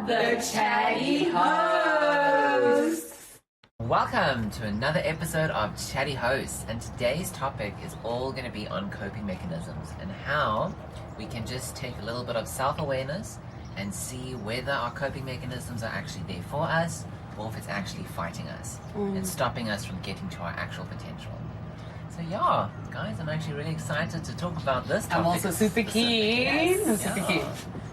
The Chatty Hosts. Welcome to another episode of Chatty Hosts, and today's topic is all going to be on coping mechanisms and how we can just take a little bit of self-awareness and see whether our coping mechanisms are actually there for us or if it's actually fighting us and stopping us from getting to our actual potential. So yeah, guys, I'm actually really excited to talk about this topic. I'm also super keen.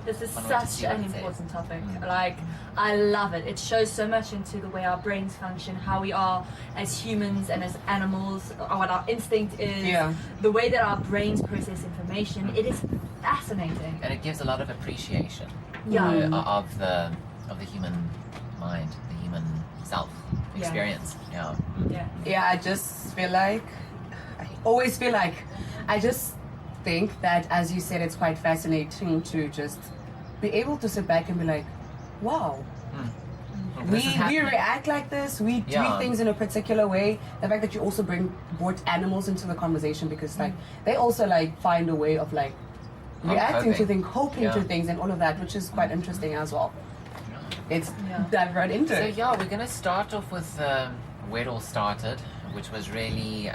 This is such an important topic. Like, I love it. It shows so much into the way our brains function, how we are as humans and as animals, what our instinct is, the way that our brains process information. It is fascinating. And it gives a lot of appreciation of the human mind, the human self experience. Yeah, I just feel like, I just think that, as you said, it's quite fascinating to just be able to sit back and be like, wow, we react like this, we do things in a particular way. The fact that you also brought animals into the conversation, because like they also like find a way of like reacting to things, coping to things and all of that, which is quite interesting as well. It's dive right into it. So we're gonna start off with where it all started, which was really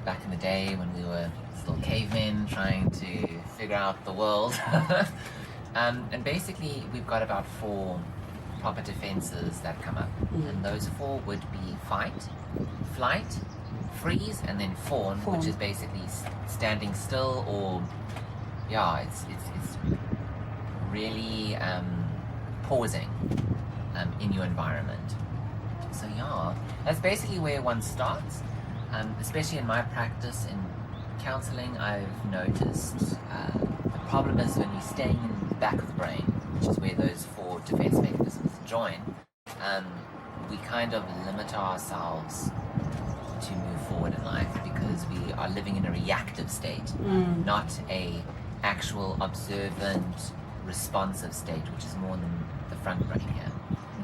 back in the day when we were little cavemen trying to figure out the world. And basically we've got about 4 proper defenses that come up, and those 4 would be fight, flight, freeze, and then fawn, which is basically standing still, or it's really pausing in your environment. So that's basically where one starts. Especially in my practice in counseling, I've noticed the problem is when you're staying in the back of the brain, which is where those 4 defense mechanisms join, we kind of limit ourselves to move forward in life because we are living in a reactive state, not a actual observant, responsive state, which is more than the front brain here.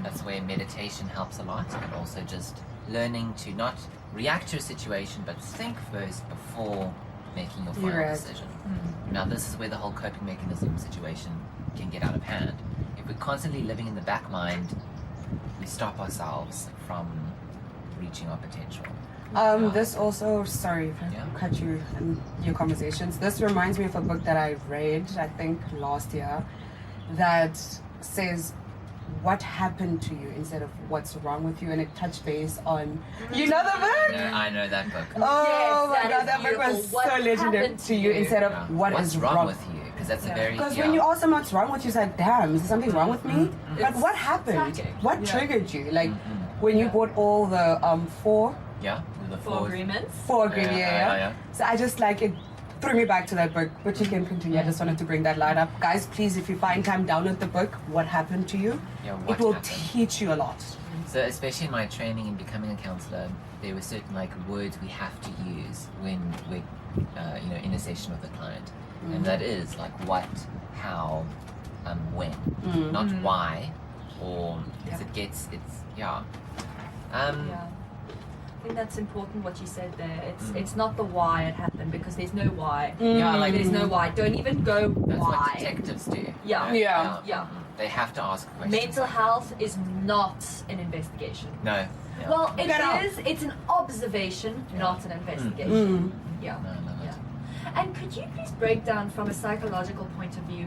That's where meditation helps a lot, and also just learning to not react to a situation but think first before making your final decision. Now this is where the whole coping mechanism situation can get out of hand. If we're constantly living in the back mind, we stop ourselves from reaching our potential. This also, sorry if I cut you in your conversations, this reminds me of a book that I read, I think last year, that says what happened to you instead of what's wrong with you, and it touched base on, you know the book? No, I know that book. Oh my god, that book was so legendary. To you instead of what's wrong with you, because that's a very because when you ask them what's wrong with you, it's like, damn, is there something wrong with me? But what happened? What triggered you? Like when you bought all the 4 agreements. 4 agreements, So I just like it threw me back to that book, but you can continue. I just wanted to bring that light up. Guys, please, if you find time, download the book, What Happened to You. It will teach you a lot. So especially in my training in becoming a counselor, there were certain like words we have to use when we're in a session with a client. And that is like what, how, when. Not why, or I think that's important what you said there. It's not the why it happened, because there's no why. There's no why. Don't even go that's why. What detectives do. They have to ask questions. Mental health is not an investigation. No. Well, it is. It's an observation, not an investigation. No. And could you please break down from a psychological point of view,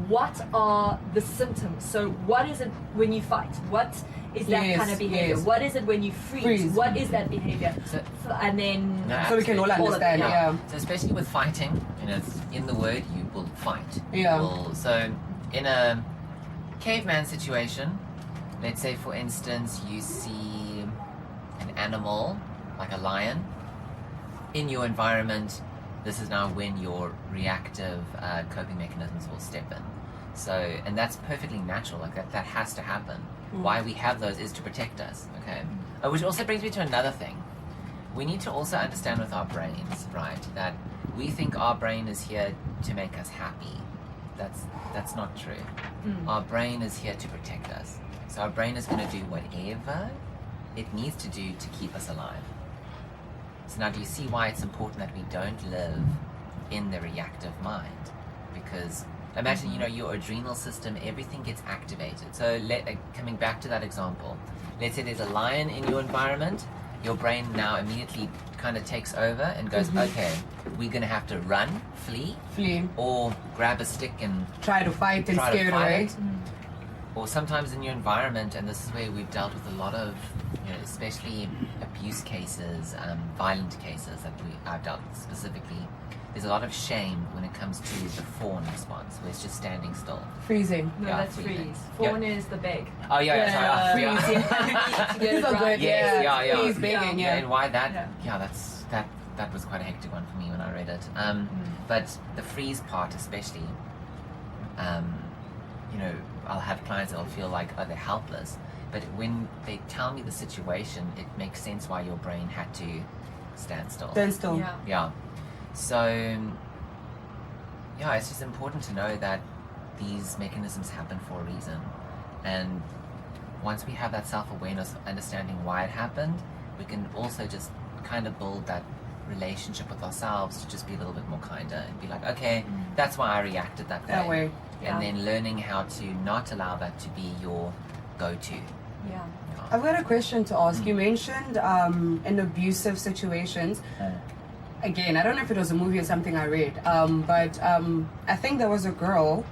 what are the symptoms? So what is it when you fight? What is that kind of behavior? What is it when you freeze? What is that behavior? And then so we can all understand. So especially with fighting, it's in the word, you will fight. So in a caveman situation, let's say for instance you see an animal like a lion in your environment. This is now when your reactive coping mechanisms will step in. So, and that's perfectly natural, like that has to happen. Why we have those is to protect us, okay? Which also brings me to another thing. We need to also understand with our brains, right, that we think our brain is here to make us happy. That's not true. Our brain is here to protect us. So our brain is going to do whatever it needs to do to keep us alive. So now do you see why it's important that we don't live in the reactive mind? Because Imagine, your adrenal system, everything gets activated. So coming back to that example, let's say there's a lion in your environment, your brain now immediately kind of takes over and goes, okay, we're going to have to run, flee, or grab a stick and try to fight and scare it away. Or sometimes in your environment, and this is where we've dealt with a lot of, especially abuse cases, violent cases that I've dealt with specifically. There's a lot of shame when it comes to the fawn response, where it's just standing still. Freezing. No, that's freeze. Fawn is the beg. Oh, yeah. Freeze, These are good. Yeah. Freeze, begging, yeah. And why that? Yeah, that was quite a hectic one for me when I read it. But the freeze part especially, I'll have clients that'll feel like, they're helpless. But when they tell me the situation, it makes sense why your brain had to stand still. Yeah. So, it's just important to know that these mechanisms happen for a reason. And once we have that self-awareness, understanding why it happened, we can also just kind of build that relationship with ourselves to just be a little bit more kinder and be like, okay, that's why I reacted that way. And then learning how to not allow that to be your go-to. Yeah. I've got a question to ask. You mentioned in abusive situations. Again, I don't know if it was a movie or something I read, but I think there was a girl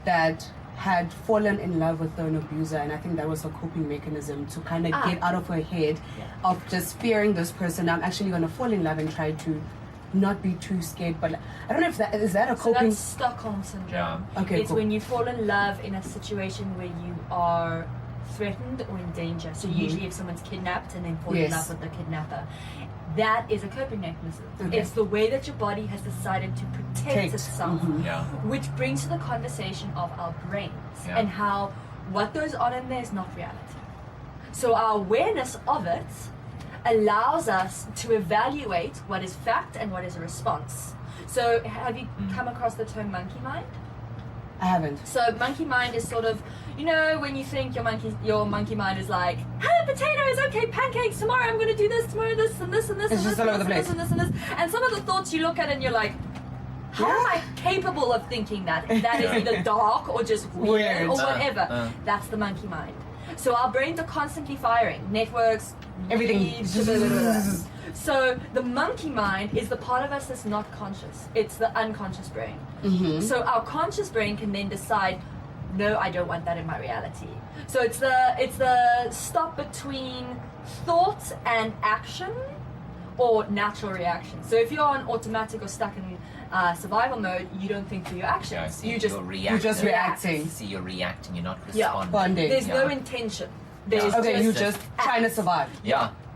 that had fallen in love with an abuser, and I think that was a coping mechanism to kind of get out of her head of just fearing this person. I'm actually going to fall in love and try to not be too scared. But I don't know if is that a coping? So that's Stockholm syndrome. Okay, it's when you fall in love in a situation where you are threatened or in danger. So usually if someone's kidnapped and then fall in love with the kidnapper, that is a coping mechanism. It's the way that your body has decided to protect itself, which brings to the conversation of our brains and how what goes on in there is not reality. So our awareness of it allows us to evaluate what is fact and what is a response. So have you come across the term monkey mind? I haven't. So monkey mind is sort of, when you think your monkey mind is like, hey, potatoes, okay, pancakes, tomorrow I'm going to do this, tomorrow this, and this, and this, it's and just this, all over and the this, place. and this, and this. And some of the thoughts you look at and you're like, how am I capable of thinking that? That is either dark or just weird or whatever. That's the monkey mind. So our brains are constantly firing. Networks, everything. So the monkey mind is the part of us that's not conscious. It's the unconscious brain. So our conscious brain can then decide, no, I don't want that in my reality. So it's the stop between thought and action or natural reaction. So if you're on automatic or stuck in survival mode, you don't think through your actions. You're just reacting. See, you're reacting, you're not responding. There's no intention. There's you're just trying to survive.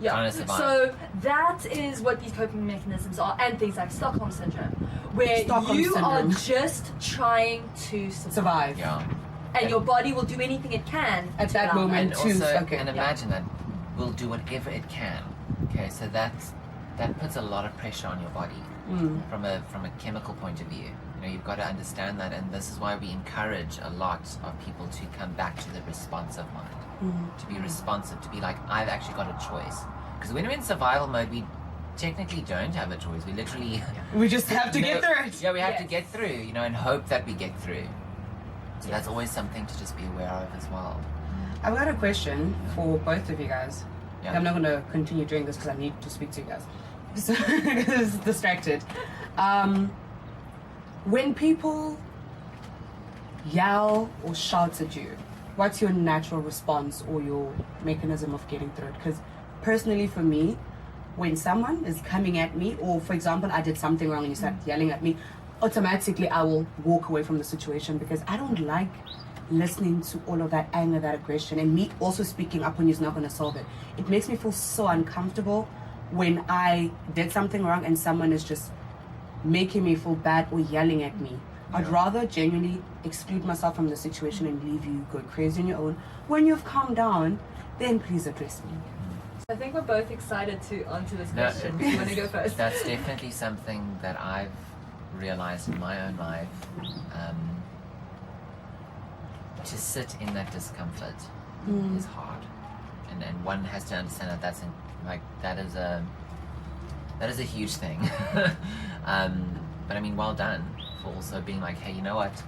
Trying to survive. So that is what these coping mechanisms are, and things like Stockholm syndrome, where you are just trying to survive. And your body will do anything it can at that moment and and imagine that we'll do whatever it can. Okay, so that puts a lot of pressure on your body from a chemical point of view. You've got to understand that, and this is why we encourage a lot of people to come back to the responsive mind. To be responsive, to be like, I've actually got a choice. Because when we're in survival mode, we technically don't have a choice. We literally... we just have to get through it. Yeah, we have to get through, and hope that we get through. So that's always something to just be aware of as well. I've got a question for both of you guys. I'm not going to continue doing this because I need to speak to you guys. So, because it's distracted. When people yell or shout at you, what's your natural response or your mechanism of getting through it? Because personally for me, when someone is coming at me, or for example, I did something wrong and you start yelling at me, automatically I will walk away from the situation because I don't like listening to all of that anger, that aggression, and me also speaking up when you're not going to solve it. It makes me feel so uncomfortable when I did something wrong and someone is just making me feel bad or yelling at me. I'd rather genuinely exclude myself from the situation and leave you go crazy on your own. When you've calmed down, then please address me. I think we're both excited to answer this question. Do you want to go first? That's definitely something that I've realized in my own life. To sit in that discomfort is hard, and one has to understand that that is a huge thing. But I mean, well done for also being like, hey, you know what?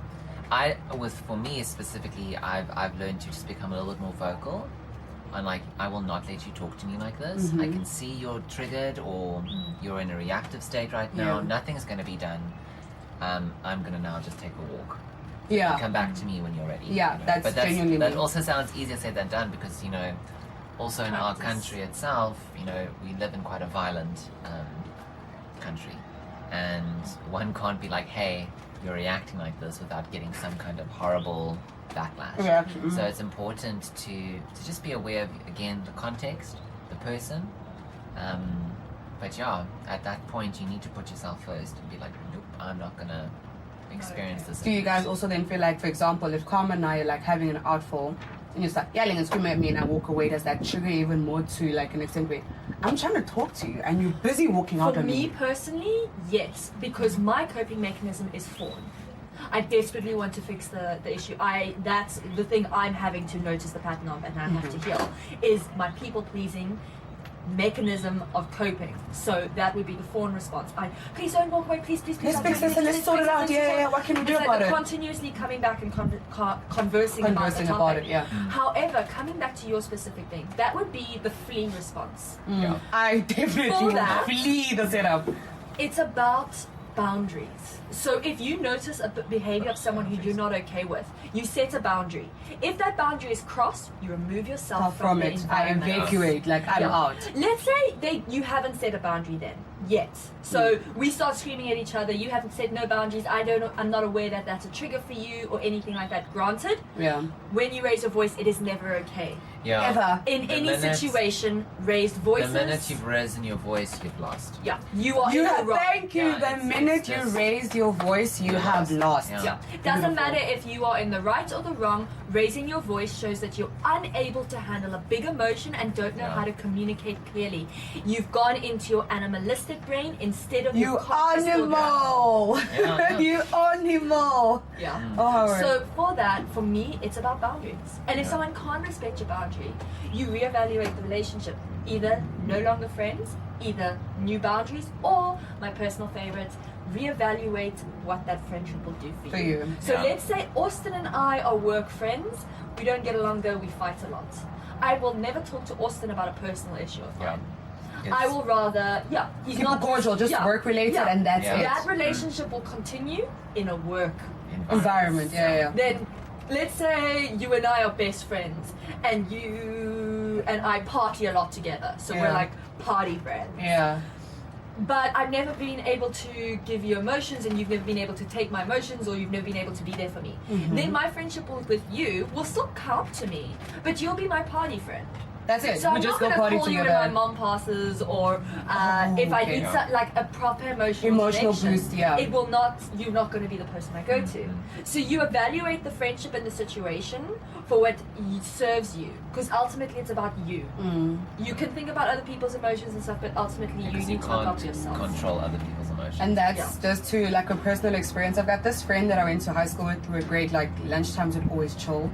For me specifically, I've learned to just become a little bit more vocal. I'm like, I will not let you talk to me like this. I can see you're triggered or you're in a reactive state right now. Nothing's going to be done. I'm going to now just take a walk. Yeah. And come back to me when you're ready. Yeah, you know? that's genuinely That me. also sounds easier said than done because, you know, also in our country itself, you know, we live in quite a violent country. And one can't be like, hey, you're reacting like this without getting some kind of horrible backlash. Reaction. So it's important to just be aware of, again, the context, the person. But yeah, at that point, you need to put yourself first and be like, nope, I'm not going to experience this. Do you guys also then feel like, for example, if Karma and I are like having an outfall and you start yelling and screaming at me and I walk away, does that trigger even more to like an extent where I'm trying to talk to you and you're busy walking out For on me me? personally, yes, because my coping mechanism is fawn. I desperately want to fix the issue. That's the thing I'm having to notice the pattern of and I have to heal is my people pleasing mechanism of coping. So that would be the fawn response. Please don't walk away, please. Let's fix this and let's sort it out. Yeah, what can we do It's about like it? continuously coming back and conversing about the topic. about it, yeah. However, coming back to your specific thing, that would be the flee response. Yeah. I definitely For would that- flee the setup. It's about boundaries. So if you notice a behavior of someone who you're not okay with, you set a boundary. If that boundary is crossed, you remove yourself from the it. I environment. evacuate, like I'm Yeah. out. Let's say you haven't set a boundary then yet. So we start screaming at each other. You haven't set no boundaries. I'm not aware that that's a trigger for you or anything like that. Granted, Yeah. when you raise your voice, it is never okay. Yeah. Ever. In The any minute- situation, raised voices. The minute you've risen your voice, you've lost. Yeah, you are You in the have, wrong. thank you. Yeah, The it's minute you just- raised your voice, you have lost. Yeah. Yeah. Doesn't Beautiful. matter if you are in the right or the wrong, raising your voice shows that you're unable to handle a big emotion and don't know Yeah. how to communicate clearly. You've gone into your animalistic brain instead of You your conscious animal. Yeah. You animal. Yeah. Oh, So for that, for me, it's about boundaries. And if Yeah. someone can't respect your boundary, you reevaluate the relationship. Either no longer friends, either new boundaries, or my personal favorite, reevaluate what that friendship will do for For you. you. So Yeah. let's say Austin and I are work friends. We don't get along though, we fight a lot. I will never talk to Austin about a personal issue of Yeah. mine. It's- I will rather, he's Keep not it cordial, just yeah, work related, yeah. and that's Yeah. it. That relationship will continue in a work Environment, yeah. then let's say you and I are best friends and you and I party a lot together, so we're Yeah. like party friends, Yeah. but I've never been able to give you emotions and you've never been able to take my emotions or you've never been able to be there for me. Then my friendship with you will still count to me, but you'll be my party friend. That's it. So we I'm just not go gonna party call you when together. my mom passes, or if I okay. need like a proper emotional connection, boost, yeah. It will not. You're not going to be the person I go to. So you evaluate the friendship and the situation for what serves you, because ultimately it's about you. You can think about other people's emotions and stuff, but ultimately you Because need to look can't after yourself. control other people's emotions. And that's just to like a personal experience. I've got this friend that I went to high school with. We were great. Like lunchtimes would always chill.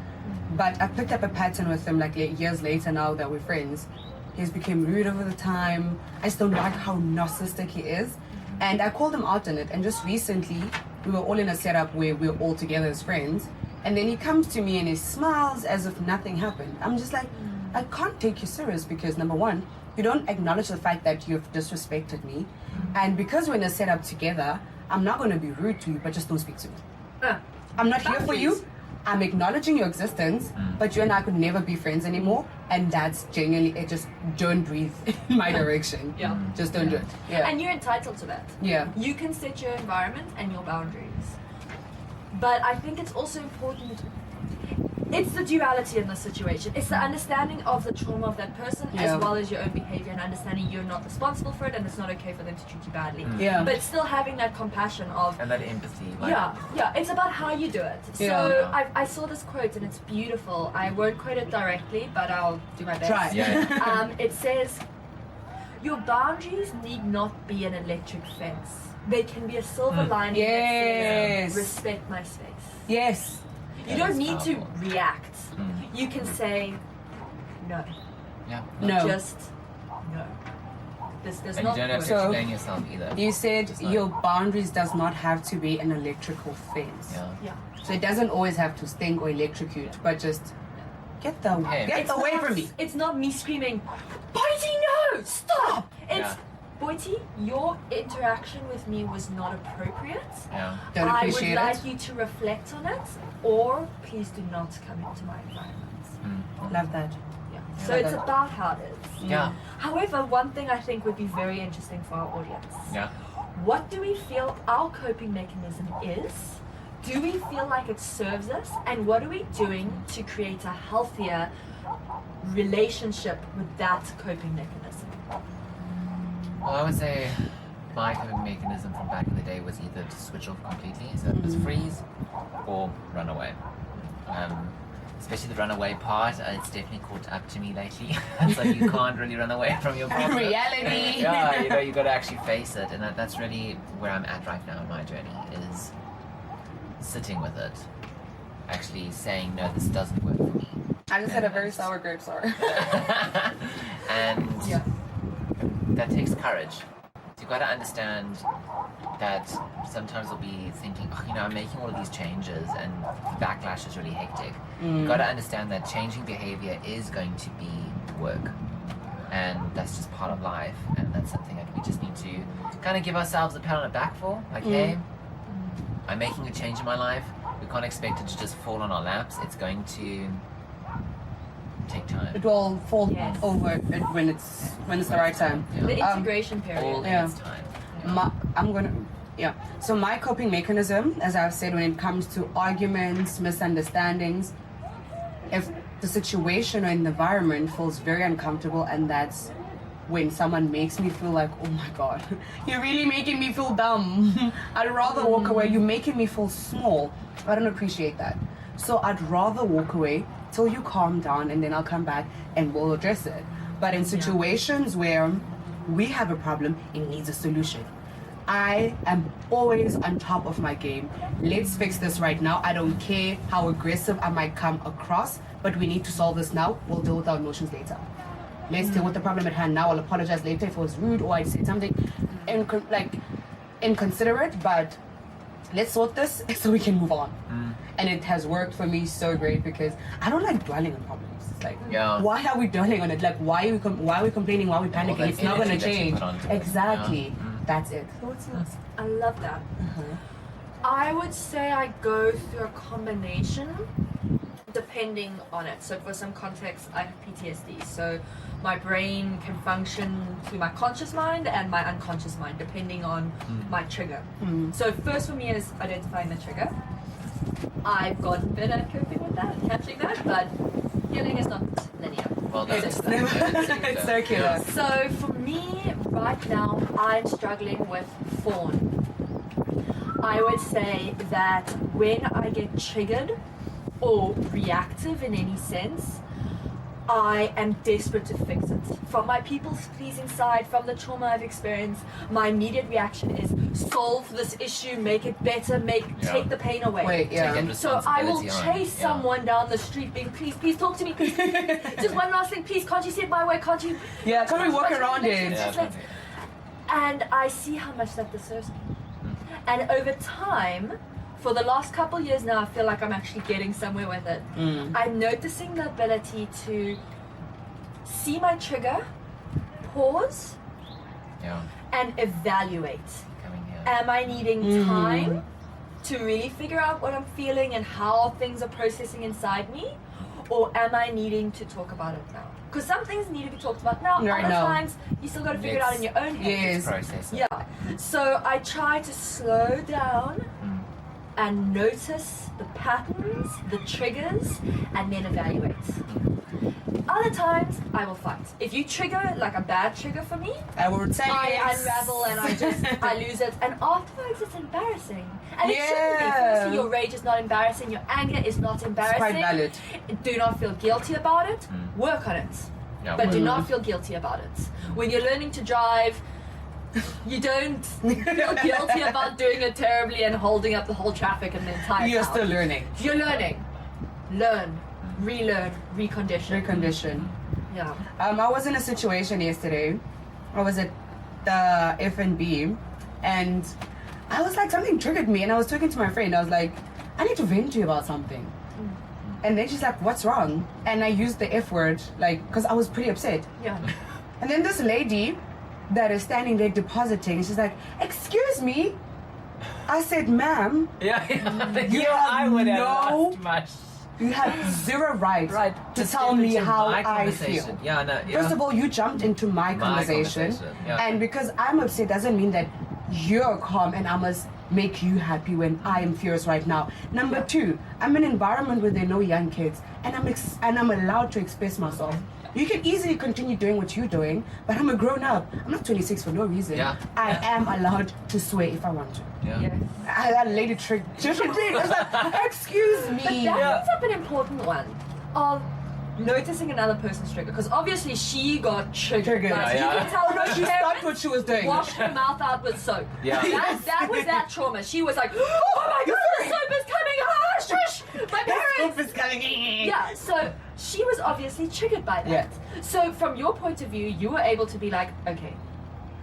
But I picked up a pattern with him like years later now that we're friends. He's became rude over the time. I just don't like how narcissistic he is. And I called him out on it. And just recently, we were all in a setup where we were all together as friends. And then he comes to me and he smiles as if nothing happened. I'm just like, I can't take you serious because number one, you don't acknowledge the fact that you've disrespected me. And because we're in a setup together, I'm not going to be rude to you, but just don't speak to me. I'm not here for you. I'm acknowledging your existence, but you and I could never be friends anymore. And that's genuinely it. Just don't breathe in my direction. Yeah. Just don't do it. Yeah. And you're entitled to that. Yeah. You can set your environment and your boundaries. But I think it's also important. It's the duality in the situation. It's the understanding of the trauma of that person Yeah. as well as your own behavior and understanding you're not responsible for it and it's not okay for them to treat you badly. Yeah. But still having that compassion of, and that empathy. Like, yeah, it's about how you do it. So Yeah. I saw this quote and it's beautiful. I won't quote it directly, but I'll do my best. Try. Yeah. It says, your boundaries need not be an electric fence. They can be a silver lining that Yes. says, respect my space. Yes. You That don't is need to powerful. react. You can say, no. Yeah. No. Just, no. this does And not you don't have work. to So- explain yourself either. You said Just like- your boundaries does not have to be an electrical fence. Yeah. Yeah. So it doesn't always have to sting or electrocute, but just get Hey. get away not, from me. It's not me screaming, Boitie, no, stop! It's, Yeah. Boitie, your interaction with me was not appropriate. Yeah. Don't I would appreciate like it. you to reflect on it, or please do not come into my environment. Love that. Yeah. So Yeah. it's about how it is. Yeah. However, one thing I think would be very interesting for our audience. Yeah. What do we feel our coping mechanism is? Do we feel like it serves us? And what are we doing to create a healthier relationship with that coping mechanism? Well, I would say my coping mechanism from back in the day was either to switch off completely, so it was freeze, or run away. Especially the run away part, it's definitely caught up to me lately. So you can't really run away from your problem. Reality. Yeah, you got to actually face it, and that's really where I'm at right now in my journey, is sitting with it, actually saying, no, this doesn't work for me. I just had a very sour grape, sorry. And Yeah. that takes courage. You've got to understand that sometimes you'll be thinking, oh, I'm making all of these changes and the backlash is really hectic. You've got to understand that changing behavior is going to be work. And that's just part of life. And that's something that we just need to kind of give ourselves a pat on the back for. Like, hey, I'm making a change in my life. We can't expect it to just fall on our laps. It's going to take time. It will fall Yes. over when it's the right time. The Yeah. integration period. All in Yeah. its time. So my coping mechanism, as I've said, when it comes to arguments, misunderstandings, if the situation or environment feels very uncomfortable, and that's when someone makes me feel like, oh my god, you're really making me feel dumb. I'd rather walk away. You're making me feel small. I don't appreciate that. So I'd rather walk away till you calm down, and then I'll come back and we'll address it. But in situations where we have a problem, it needs a solution. I am always on top of my game. Let's fix this right now. I don't care how aggressive I might come across, but we need to solve this now. We'll deal with our emotions later. Let's deal with the problem at hand now. I'll apologize later if it was rude or I said something inconsiderate, but let's sort this so we can move on. And it has worked for me so great because I don't like dwelling on problems. It's like, Yeah. why are we dwelling on it? Like, why are we complaining? Why are we panicking? that It's not going to energy that you change. put onto it. Exactly. Yeah. That's it. So what's yours? I love that. I would say I go through a combination depending on it. So for some context, I have PTSD. So my brain can function through my conscious mind and my unconscious mind depending on my trigger. So first for me is identifying the trigger. I've gotten better at coping with that, catching that, but healing is not linear. Well, that's It's it's circular. So for me, right now, I'm struggling with fawn. I would say that when I get triggered or reactive in any sense, I am desperate to fix it. From my people's pleasing side, from the trauma I've experienced, my immediate reaction is solve this issue, make it better, take the pain away. Wait, yeah. Take So I will responsibility on. chase Yeah. someone down the street being, please talk to me, please. Just one last thing, please, can't you see it my way, can't you? Yeah, can't we walk Can't you around fix it? Yeah, Just let's- and I see how much that deserves me. And over time, for the last couple years now, I feel like I'm actually getting somewhere with it. I'm noticing the ability to see my trigger, pause, Yeah. and evaluate. Coming here. Am I needing time to really figure out what I'm feeling and how things are processing inside me? Or am I needing to talk about it now? Because some things need to be talked about now. Right Other now. times, you still got to figure it out in your own head. Yes. Process it. Yeah. So I try to slow down and notice the patterns, the triggers, and then evaluate. Other times, I will fight. If you trigger like a bad trigger for me, I would say I unravel and I lose it. And afterwards, it's embarrassing. And it shouldn't be. Yeah. Firstly, your rage is not embarrassing. Your anger is not it's embarrassing. quite valid. Do not feel guilty about it. Work on it. Yeah, But do Mm. not feel guilty about it. When you're learning to drive, you don't feel guilty about doing it terribly and holding up the whole traffic and the entire You're town. still learning. You're learning. Learn. Relearn. Recondition. Recondition. Yeah. I was in a situation yesterday. I was at the F&B, and I was like, something triggered me, and I was talking to my friend. I was like, I need to vent to you about something. And then she's like, what's wrong? And I used the F word, like, because I was pretty upset. Yeah. And then this lady that is standing there depositing, she's like, excuse me. I said, ma'am, Yeah. you I would have no- lost much. you have zero right, to Just tell me into how my I conversation. feel. Yeah, no. Yeah. First of all, you jumped into my conversation. Yeah. And because I'm upset doesn't mean that you're calm and I must make you happy when I am furious right now. Number two, I'm in an environment where there are no young kids, and I'm allowed to express myself. You can easily continue doing what you're doing, but I'm a grown up. I'm not 26 for no reason. Yeah. I am allowed to swear if I want to. Yeah. Yes. That lady tricked. It's like, excuse But me. that brings up an important one of noticing another person's trigger, because obviously she got triggered. Like, Yeah. You can tell her She stopped what she was doing. washed her mouth out with soap. Yeah. That was that trauma. She was like, oh my god, the soap is coming! Ah, shush! My parents! Is coming. Yeah, so she was obviously triggered by that. Yeah. So from your point of view, you were able to be like, okay,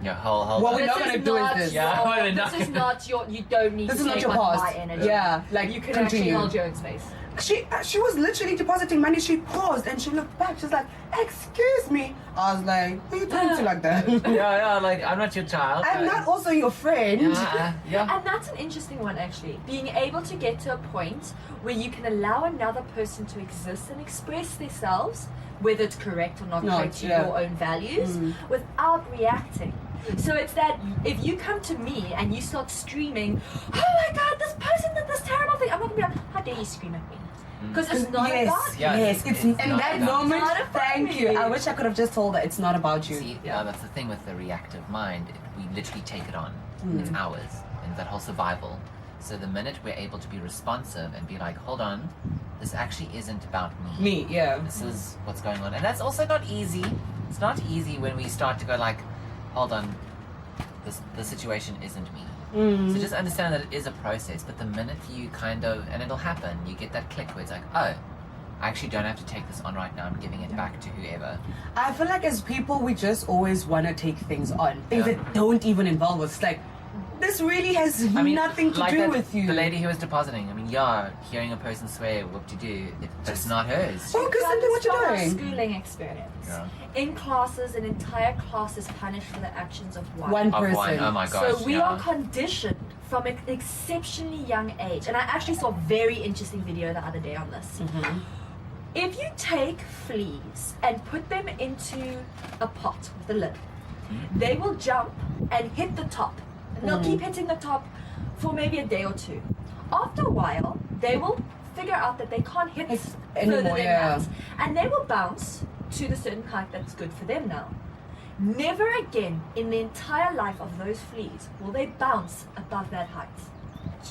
Yeah, hold What on. we're not gonna do is this. Yeah, your- we're not this is not your. You don't need This to is not take your on past. my energy. Yeah, like You can continue. actually hold your own space. She was literally depositing money. She paused and she looked back. She's like, excuse me. I was like, who are you talking to like that? Yeah, like, I'm not your child. I'm not also your friend. Yeah. And that's an interesting one, actually. Being able to get to a point where you can allow another person to exist and express themselves, whether it's correct or not correct to yeah. your own values, without reacting. So it's that if you come to me and you start screaming, oh my god, this person did this terrible thing, I'm not gonna be like, how dare you scream at me? Because it's not yes, about Yeah, you. yes. It's it's in not that about- moment. It's not about Thank me. you. I wish I could have just told her it's not about you. See, that's the thing with the reactive mind. We literally take it on. Mm. It's ours. And that whole survival. So the minute we're able to be responsive and be like, hold on, this actually isn't about me. Me, yeah. This is what's going on. And that's also not easy. It's not easy when we start to go like, hold on, the situation isn't me. So just understand that it is a process, but the minute you kind of, and it'll happen, you get that click where it's like, oh, I actually don't have to take this on right now, I'm giving it back to whoever. I feel like as people, we just always want to take things on. Things Yeah. that don't even involve us. Like, this really has nothing to like do that- with you. The lady who was depositing, I mean, yeah, hearing a person swear, whoop-de-doo, but it's not hers. Focus on what you're From our doing. schooling experience. Yeah. In classes, an entire class is punished for the actions of one. Of person. one, oh my gosh, So we yeah. are conditioned from an exceptionally young age. And I actually saw a very interesting video the other day on this. If you take fleas and put them into a pot with a lid, they will jump and hit the top. And they'll keep hitting the top for maybe a day or two. After a while, they will figure out that they can't hit It's further anymore, than yeah. that. And they will bounce to the certain height that's good for them now. Never again in the entire life of those fleas will they bounce above that height.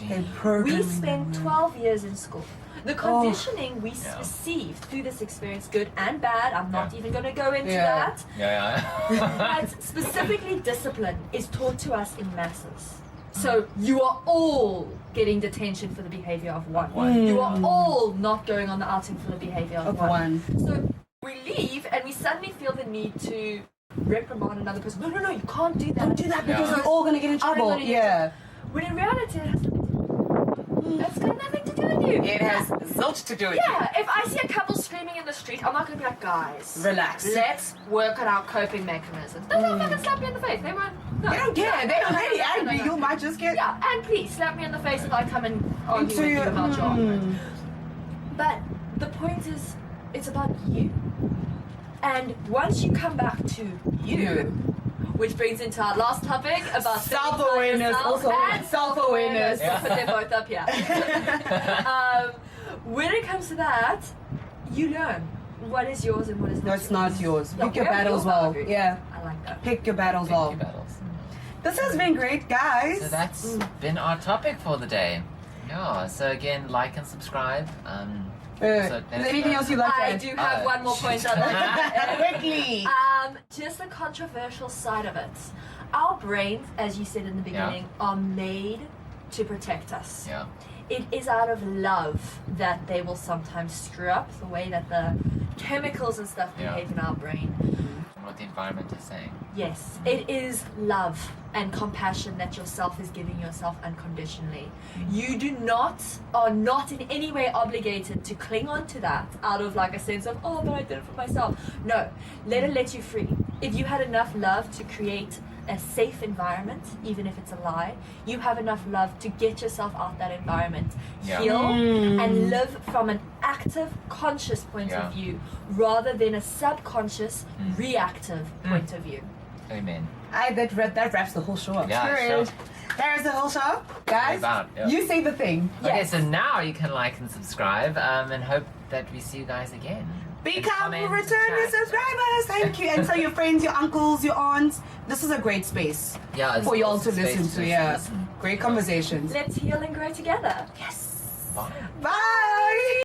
They Gee. program We spent 12 years in school. The conditioning we Yeah. received through this experience, good and bad, I'm not even going to go into Yeah. that. Yeah. But specifically discipline is taught to us in masses. So you are all getting detention for the behavior of one. You are all not going on the outing for the behavior of one. So we leave and we suddenly feel the need to reprimand another person. No, you can't do that. Don't do that because Yeah. we're all gonna get in I'm trouble. gonna get Yeah. When in reality, it has that's got nothing to do with you. It has zilch to do with Yeah, if I see a couple screaming in the street, I'm not going to be like, guys, Relax. let's work on our coping mechanisms. They'll fucking slap me in the face. They won't. No. you. They don't care. They're already No, no, angry. no. You might just get Yeah, and please slap me in the face if I come and argue into with you your. about your argument. But the point is, it's about you. And once you come back to you, which brings into our last topic about Self-awareness, also and self-awareness. We'll put them both up here. When it comes to that, you learn what is yours and what is not. That's not yours. Yeah, Pick your where are battles your well. boundaries? Yeah. I like that. Pick your battles Pick well. your battles. This has been great, guys. So that's been our topic for the day. Yeah, so again, like and subscribe. So Is there anything else you'd like to I add? do have one more point on that. Quickly. Just the controversial side of it. Our brains, as you said in the beginning, are made to protect us. Yeah. It is out of love that they will sometimes screw up the way that the chemicals and stuff behave in our brain. And what the environment is saying. Yes, it is love and compassion that yourself is giving yourself unconditionally. You are not in any way obligated to cling on to that out of like a sense of, oh, but I did it for myself. No, let it let you free. If you had enough love to create a safe environment, even if it's a lie, you have enough love to get yourself out that environment, heal, and live from an active, conscious point of view rather than a subconscious, reactive point of view. Amen. That wraps the whole show up. Yeah, sure. There's the whole show. Guys, you say the thing. Okay, so now you can like and subscribe and hope that we see you guys again. Become returning subscribers. Thank you. And tell your friends, your uncles, your aunts. This is a great space for you all to listen to. Great conversations. Let's heal and grow together. Yes. Bye. Bye.